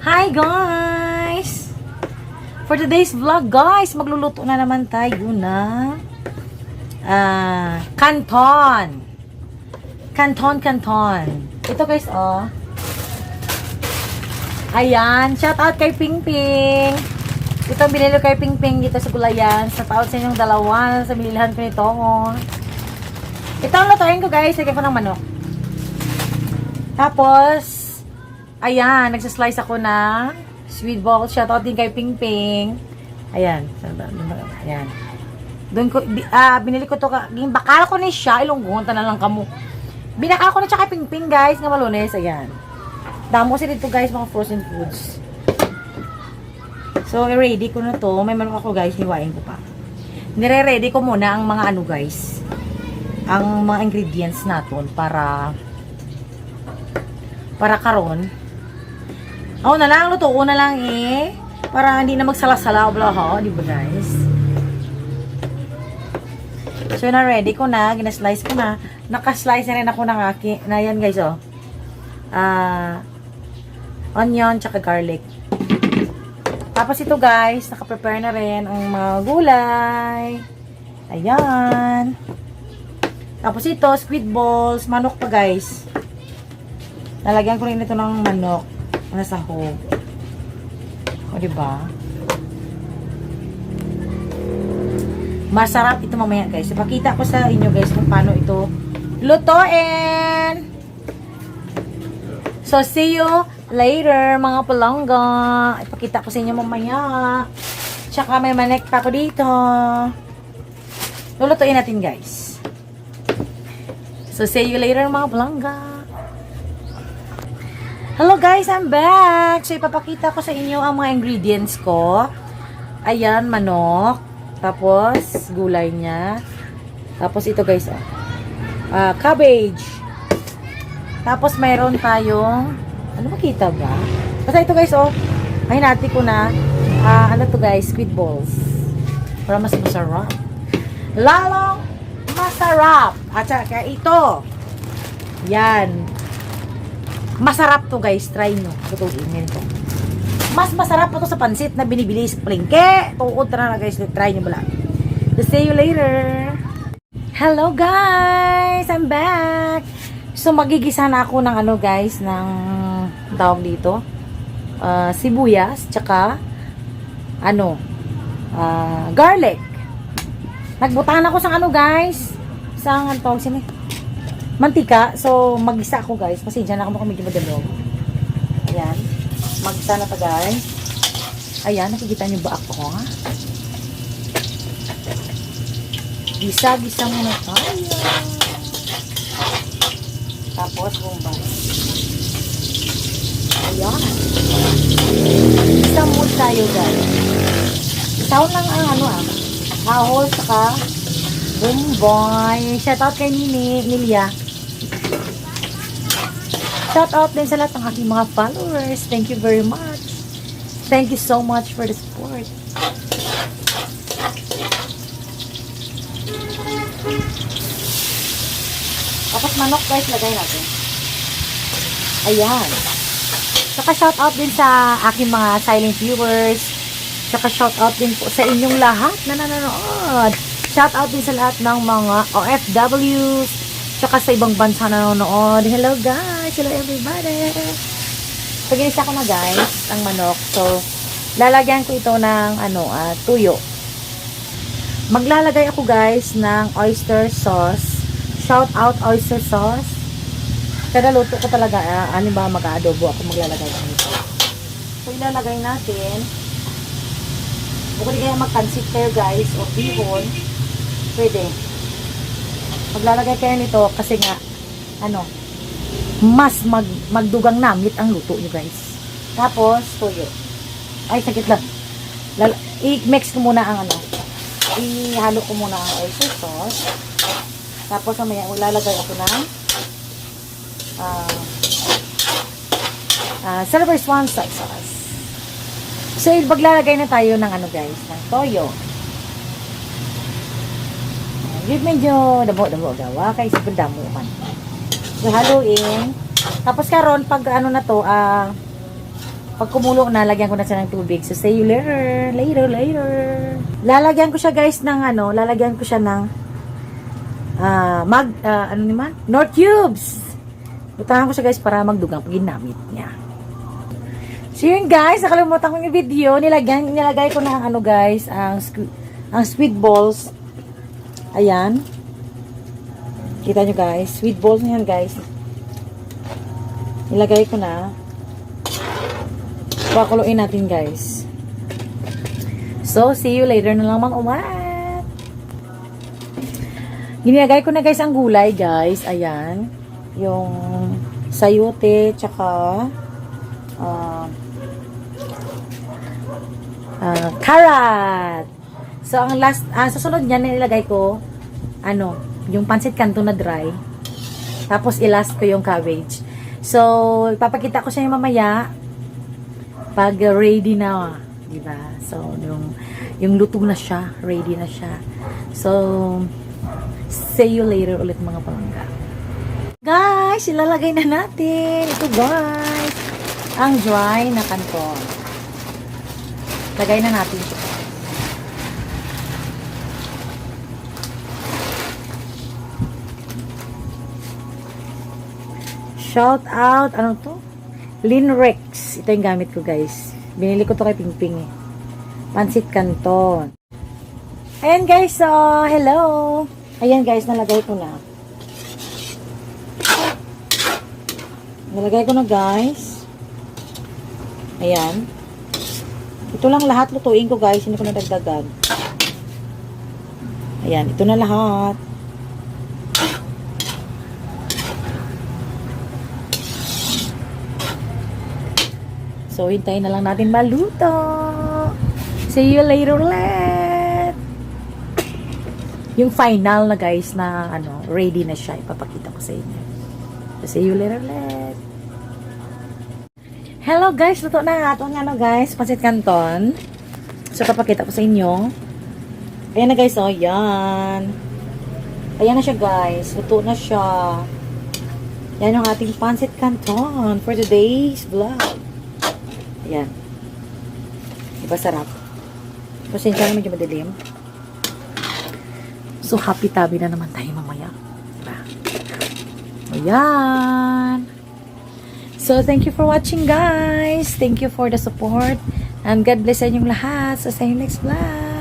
Hi guys! For today's vlog guys, magluluto na naman tayo ng canton. Canton. Ito guys, oh. Ayan, shout out kay Ping Ping. Ito binili kay Ping Ping dito sa Gulayan. Shout out sa inyong dalawa sa bilihan ko nito, oh. Ito ang lutuin ko guys, lagyan ko ng manok. Tapos, ayan, nagsaslice ako ng sweet balls. Shout out din kay Ping Ping. Ayan. Ayan. Doon ko, binili ko to, bakal ko ni siya, ilunggungan na lang kamo. Binakal ko na siya kay Ping Ping guys, nga malunes. Ayan. Damo kasi dito guys, mga frozen foods. So, i-ready ko na to. May manok ako guys, hiwain ko pa. Nire-ready ko muna ang mga ano guys. Ang mga ingredients natin para karon. Oh, na lang, luto ko na lang eh. Para hindi na magsalasala, bla ha, di ba guys? So, na-ready ko na, ginaslice ko na. Naka-slice na rin ako ng na yan guys, oh. Onion, tsaka garlic. Tapos ito guys, naka-prepare na rin ang mga gulay. Ayan. Tapos ito, squid balls, manok pa guys. Nalagyan ko rin ito ng manok na sahog. O, diba? Masarap ito mamaya guys. Ipakita ko sa inyo guys kung paano ito lutuin. So, see you later mga palangga. Ipakita ko sa inyo mamaya. Tsaka may manek pa ko dito. Lulutuin natin guys. So, see you later mga palangga. Hello guys, I'm back. So, ipapakita ko sa inyo ang mga ingredients ko. Ayan, manok. Tapos, gulay niya. Tapos, ito guys, cabbage. Tapos, mayroon tayong, ano makita ba? Basta ito guys, ay natin ko na, ano to guys, squid balls. Para mas masarap. Lalong masarap. At saka ito. Yan. Masarap to guys. Try nyo. Tutuin nyo. Mas masarap pa to sa pansit na binibili sa palengke. Tuod na guys. Try nyo mula. So, see you later. Hello guys. I'm back. So, magigisa na ako ng ano guys. Ng tawag dito. Sibuyas. Tsaka garlic. Nagbutahan ako sa ano guys. Sa ang tawag sini. Mantika. So, mag-isa ako guys. Pasensya na ako medyo madalog. Ayan. Mag-isa na pa guys. Ayan. Nakikita nyo ba ako ha? Gisa-gisa muna tayo. Tapos, bumbay. Ayan. Gisa muna tayo guys. Sound lang ang ahol saka bumbay. Shout out kay Nilia. Shout out din sa lahat ng aking mga followers. Thank you very much. Thank you so much for the support. Tapos manok guys, lagay natin. Ayan. Saka shout out din sa aking mga silent viewers. Saka shout out din po sa inyong lahat na nanonood. Shout out din sa lahat ng mga OFWs. Tsaka sa ibang bansa na nanonood. Hello guys! Hello everybody! Pag-inisa ko na guys, ang manok. So, lalagyan ko ito ng tuyo. Maglalagay ako guys ng oyster sauce. Shout out oyster sauce. Kada luto ko talaga, mag-aadobo ako maglalagay nito. So, ilalagay natin. Bukod kaya mag-consit kayo guys, o bihon. Pwede. Maglalagay kayo nito kasi nga, mas magdugang namit ang luto nyo guys. Tapos, tuyo. Ay, sakit lang. I-mix ko muna ang ihalo ko muna ang oyster sauce. Tapos, mamaya, lalagay ako ng Silver Swan soy sauce. So, maglalagay na tayo ng guys, ng toyo. Yung medyo damo-damo gawa kay sa damo man. So, haluin. Tapos karon pag na to, Pag kumulo na, lagyan ko na siya ng tubig. So, see you later. Later. Lalagyan ko siya, guys, ng ano, lalagyan ko siya ng ano naman? Nor cubes. Butahan ko siya, guys, para magdugang pag ginamit niya. So, yun, guys, nakalimutan ko yung video. Nilagay ko na ang ano, guys, ang sweet balls. Ayan. Kita nyo, guys. Sweet balls na yan, guys. Nilagay ko na. Pakuluin natin, guys. So, see you later na lang mga umat. Ginilagay ko na, guys, ang gulay, guys. Ayan. Yung sayote, tsaka carrot. So, ang last, susunod niyan, nilagay ko, yung pancit canton na dry. Tapos, ilast ko yung cabbage. So, ipapakita ko sa inyo mamaya pag ready na, di ba? So, yung luto na siya, ready na siya. So, see you later ulit mga palangga. Guys, ilalagay na natin. Ito, guys. Ang dry na canton. Lagay na natin siya. Shout out, ano to? Linrex. Ito yung gamit ko, guys. Binili ko to kay Pingping eh. Pancit Canton. Ayan, guys. So, hello. Ayan, guys. Nalagay ko na. Nalagay ko na, guys. Ayan. Ito lang lahat lutuin ko, guys. Hindi ko na dagdagan. Ayan. Ito na lahat. So, hintayin na lang natin maluto. See you later ulit. Yung final na, guys, na ready na siya. Ipapakita ko sa inyo. So, see you later ulit. Hello, guys. Luto na ato nga, guys. Pancit Canton. So, papakita ko sa inyo. Ayan na, guys. Oh, yan. Ayan na siya, guys. Luto na siya. Yan yung ating Pancit Canton for today's vlog. Ayan. Diba sarap? Pasensya na medyo madilim. So, happy tabi na naman tayo mamaya. Diba? Ayan. So, thank you for watching, guys. Thank you for the support. And God bless sa inyong lahat. So, see you next vlog.